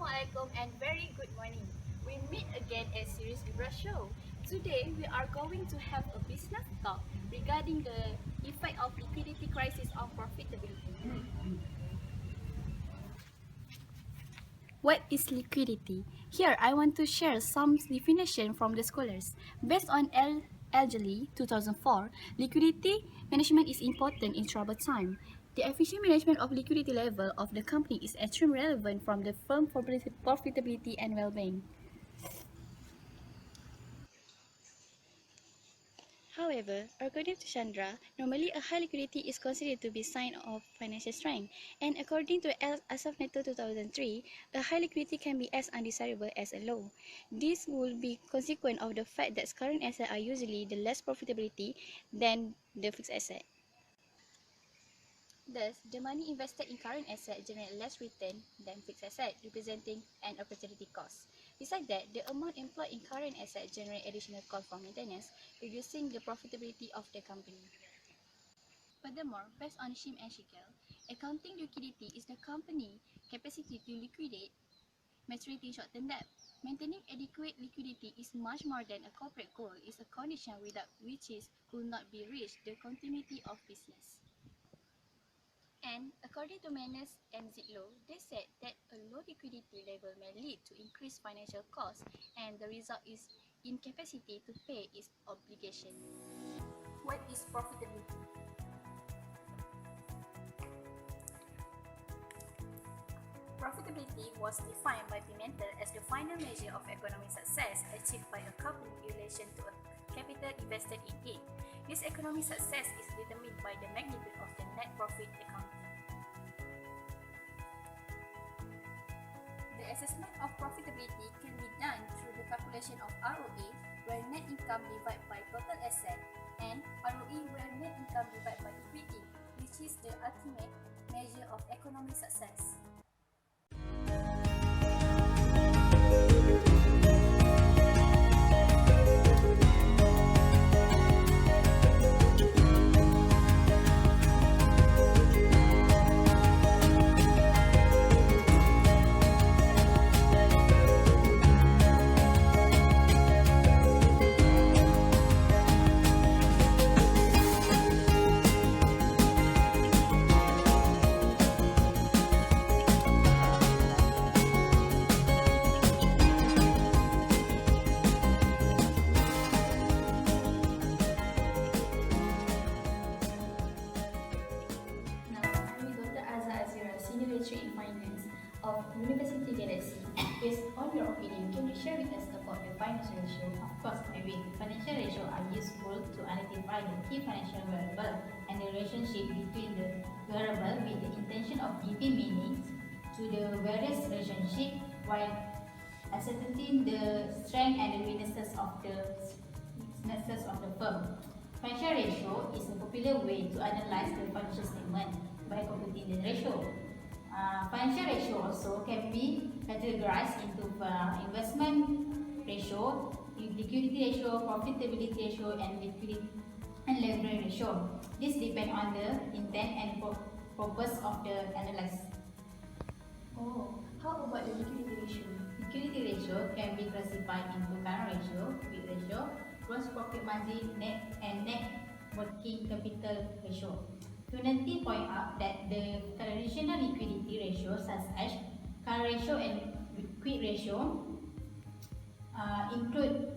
Assalamualaikum and very good morning. We meet again at Sirius Libra show. Today we are going to have a business talk regarding the effect of liquidity crisis on profitability. What is liquidity? Here I want to share some definition from the scholars. Based on Elgely 2004, liquidity management is important in troubled time. The efficient management of liquidity level of the company is extremely relevant from the firm profitability and well-being. However, according to Chandra, normally a high liquidity is considered to be a sign of financial strength, and according to Asafneto 2003, a high liquidity can be as undesirable as a low. This will be consequent of the fact that current assets are usually the less profitability than the fixed asset. Thus, the money invested in current asset generate less return than fixed asset, representing an opportunity cost. Besides that, the amount employed in current asset generate additional cost for maintenance, reducing the profitability of the company. Furthermore, based on Shim and Schickel, accounting liquidity is the company capacity to liquidate maturity short-term debt. Maintaining adequate liquidity is much more than a corporate goal, it's a condition without which it could not be reached the continuity of business. And according to Menes and Zitlow, they said that a low liquidity level may lead to increased financial costs, and the result is incapacity to pay its obligation. What is profitability? Profitability was defined by Pimentel as the final measure of economic success achieved by a company in relation to a capital invested in it. This economic success is determined by the magnitude of the net profit accounting. The assessment of profitability can be done through the calculation of ROA, where net income divided by total asset, and ROE, where net income divided by equity, which is the ultimate measure of economic success. Of University Galaxy. Based on your opinion, can you share with us about the financial ratio? Of course, I will. Financial ratio are useful to identify the key financial variable and the relationship between the variable with the intention of giving meaning to the various relationship while ascertaining the strength and the weaknesses of the firm. Financial ratio is a popular way to analyze the financial statement by computing the ratio. Financial ratio also can be categorized into investment ratio, liquidity ratio, profitability ratio, and liquidity and leverage ratio. This depends on the intent and purpose of the analysis. Oh, how about the liquidity ratio? Liquidity ratio can be classified into current ratio, quick ratio, gross profit margin, net and net working capital ratio. Unity point out that the traditional liquidity ratio such as current ratio and quick ratio include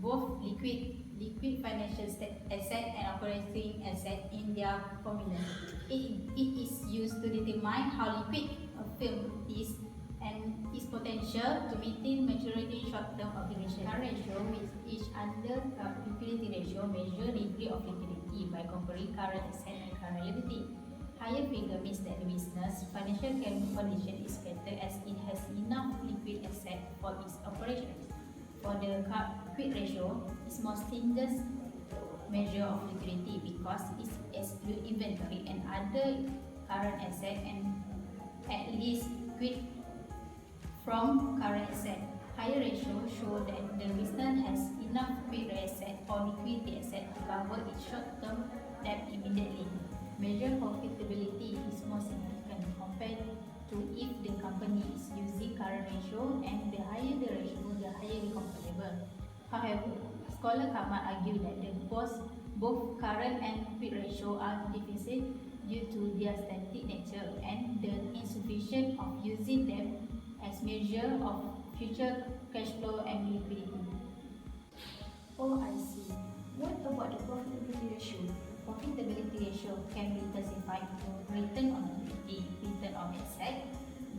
both liquid financial asset and operating asset in their formula. It is used to determine how liquid a firm is and its potential to maintain maturity short-term obligation. Current ratio, which is under liquidity ratio, measure degree of liquidity by comparing current asset and current liability. Higher figure means that the business financial condition is better as it has enough liquid asset for its operations. For the quick ratio, is more stringent measure of liquidity because it excludes inventory and other current asset and at least quick from current asset. Higher ratio show that the business has enough quick asset or liquidity asset to cover its short-term debt immediately. Measure profitability is more significant compared to if the company is using current ratio, and the higher the ratio, the higher the comfortable. However, scholars might argue that both current and quick ratio are deficient due to their static nature and the insufficient of using them as measure of future cash flow and liquidity. Oh, I see. What about the profitability ratio? Profitability ratio can be classified into return on equity, return on asset,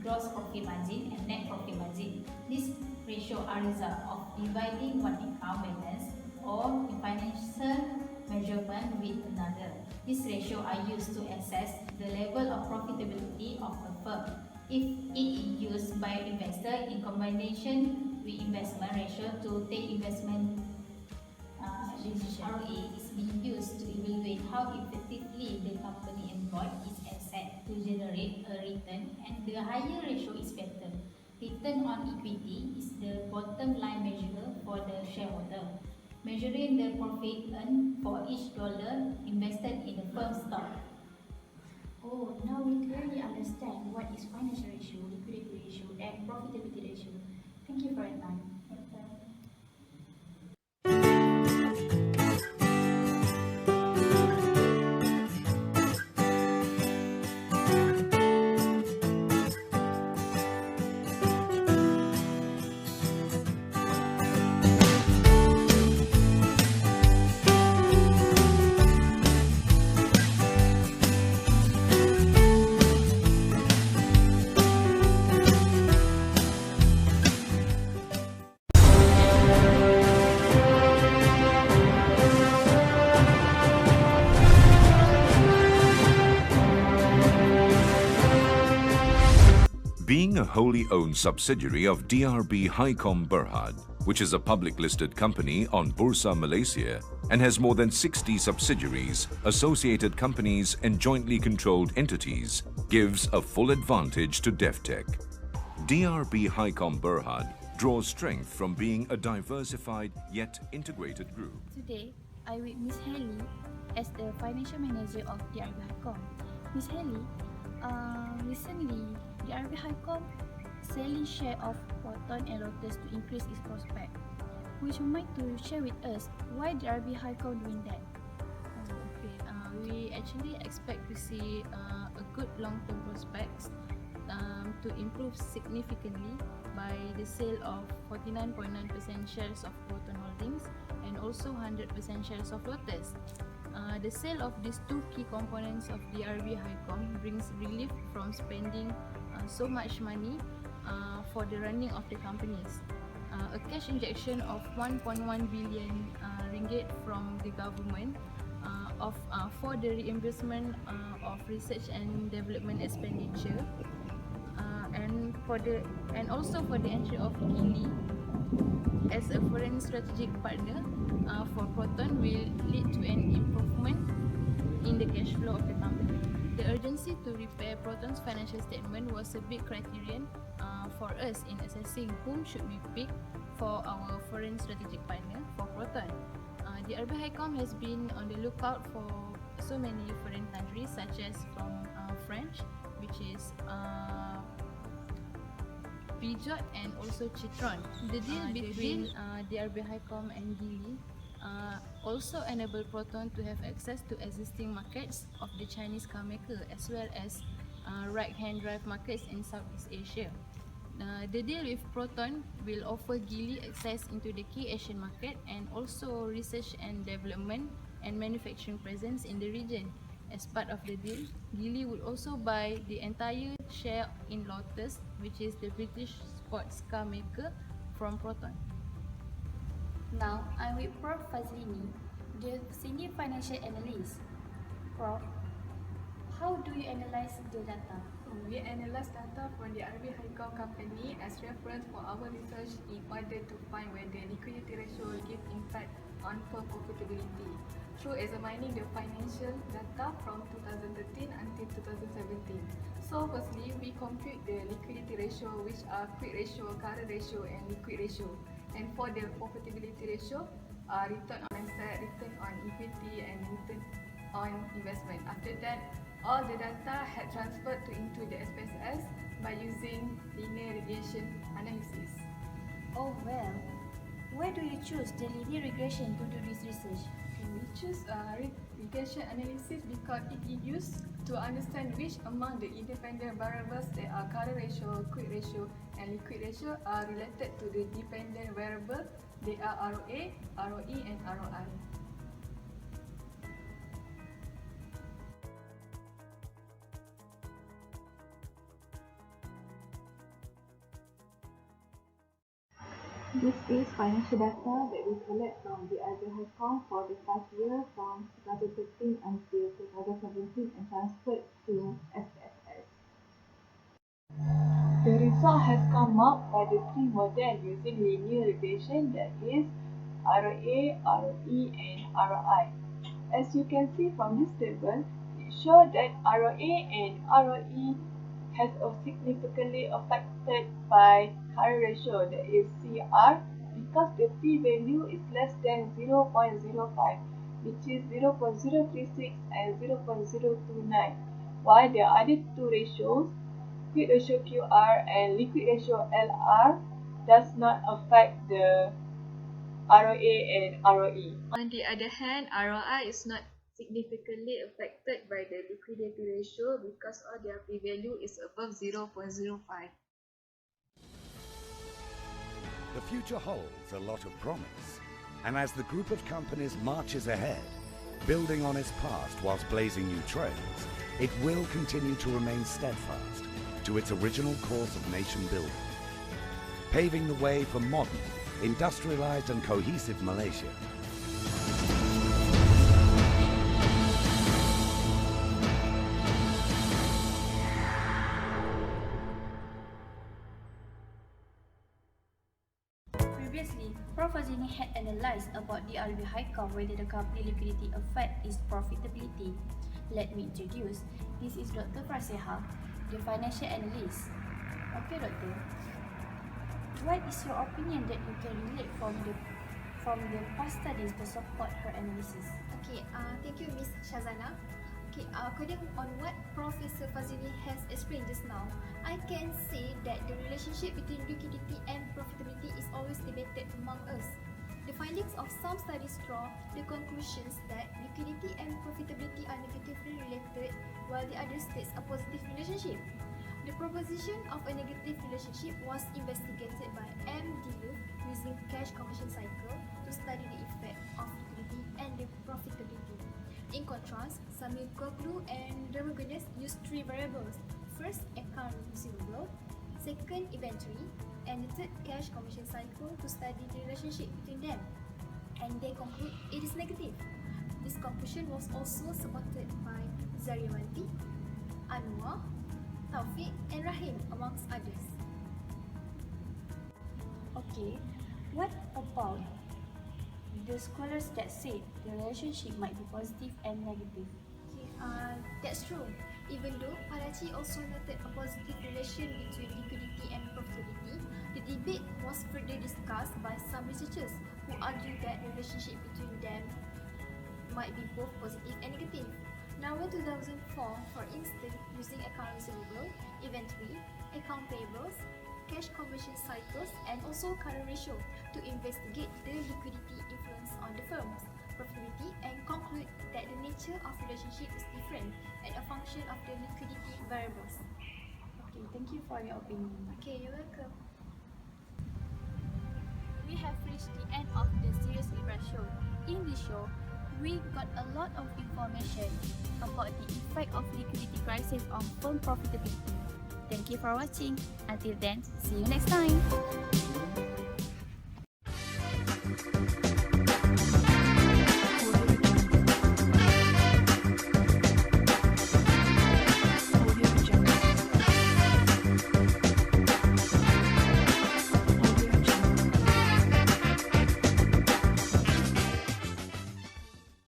gross profit margin, and net profit margin. These ratios are result of dividing one account balance or financial measurement with another. These ratios are used to assess the level of profitability of a firm. If it is used by investor in combination with investment ratio to take investment decision, ROE is being used to evaluate how effectively the company employed its asset to generate a return, and the higher ratio is better. Return on equity is the bottom line measure for the shareholder, measuring the profit earned for each dollar invested in the firm's stock. Oh, now we clearly understand what is financial ratio, liquidity ratio, and profitability ratio. Thank you for your time. Being a wholly owned subsidiary of DRB Highcom Berhad, which is a public listed company on Bursa Malaysia and has more than 60 subsidiaries, associated companies and jointly controlled entities, gives a full advantage to DevTech. DRB Highcom Berhad draws strength from being a diversified yet integrated group. Today, I with Miss Haley as the financial manager of DRB Highcom. Miss Haley, recently DRB Highcom selling share of Proton and Lotus to increase its prospect. Would you mind to share with us why DRB Highcom doing that? We actually expect to see a good long-term prospects to improve significantly by the sale of 49.9% shares of Proton Holdings and also 100% shares of Lotus. The sale of these two key components of DRB Highcom brings relief from spending so much money for the running of the companies. A cash injection of 1.1 billion ringgit from the government for the reimbursement of research and development expenditure, and also for the entry of Gili as a foreign strategic partner for Proton will lead to an improvement in the cash flow of the company. The urgency to repair Proton's financial statement was a big criterion for us in assessing whom should we pick for our foreign strategic partner for Proton. The DRB Highcom has been on the lookout for so many foreign countries, such as from French, which is Peugeot and also Citroën. The deal between DRB Highcom and Gili also enable Proton to have access to existing markets of the Chinese car maker as well as right-hand drive markets in Southeast Asia. The deal with Proton will offer Gili access into the key Asian market and also research and development and manufacturing presence in the region. As part of the deal, Gili would also buy the entire share in Lotus, which is the British sports car maker, from Proton. Now, I'm with Prof. Fazlini, the Senior Financial Analyst. Prof, how do you analyze the data? We analyze data from the DRB Highcom company as reference for our research in order to find whether liquidity ratio will give impact on firm profitability through examining the financial data from 2013 until 2017. So firstly, we compute the liquidity ratio, which are quick ratio, current ratio and liquid ratio. And for the profitability ratio, return on asset, return on equity and return on investment. After that, all the data had transferred into the SPSS by by using linear regression analysis. Oh well, why do you choose the linear regression to do this research? We choose regression analysis because it is used to understand which among the independent variables that are current ratio, quick ratio, and liquid ratio are related to the dependent variable. They are ROA, ROE, and ROI. This is financial data that we collect from the IB HighCom for the past year from 2013 until 2017 and transferred to SFS. The result has come up by the three models using linear regression, that is ROA, ROE, and ROI. As you can see from this table, it shows that ROA and ROE has significantly affected by current ratio, that is CR, because the p-value is less than 0.05, which is 0.036 and 0.029, while the other two ratios, quick ratio QR and liquid ratio LR, does not affect the ROA and ROE. On the other hand, ROI is not significantly affected by the liquidity ratio because all their p-value is above 0.05. The future holds a lot of promise, and as the group of companies marches ahead, building on its past whilst blazing new trails, it will continue to remain steadfast to its original course of nation building, paving the way for modern, industrialized and cohesive Malaysia. Previously, Prof. Fazlini had analysed about the RB HighCom whether the company liquidity affect its profitability. Let me introduce. This is Dr. Praseha, the financial analyst. Okay, Doctor. What is your opinion that you can relate from the past studies to support her analysis? Okay, thank you, Miss Shazana. Okay, according on what Professor Fazlini has explained just now, I can say that the relationship between liquidity and profitability is always debated among us. The findings of some studies draw the conclusions that liquidity and profitability are negatively related, while the other states a positive relationship. The proposition of a negative relationship was investigated by M. Dillon using cash conversion cycle to study the effect of liquidity and the profitability. In contrast, Samir Goglu and Dermogenes used three variables. First, account receivable, second, inventory, and the third, cash conversion cycle to study the relationship between them. And they conclude it is negative. This conclusion was also supported by Zariawanti, Anwar, Taufik, and Rahim, amongst others. Okay, what about the scholars that said the relationship might be positive and negative? Okay, that's true. Even though Parachi also noted a positive relation between liquidity and profitability, the debate was further discussed by some researchers who argue that the relationship between them might be both positive and negative. Now in 2004, for instance, using account receivable, inventory, account payables, cash conversion cycles, and also current ratio to investigate the liquidity influence on the firm's profitability and conclude that the nature of relationship is different and a function of the liquidity variables. Okay, thank you for your opinion. Okay, you're welcome. We have reached the end of the Sirius Libra show. In this show, we got a lot of information about the effect of liquidity crisis on firm profitability. Thank you for watching. Until then, see you next time.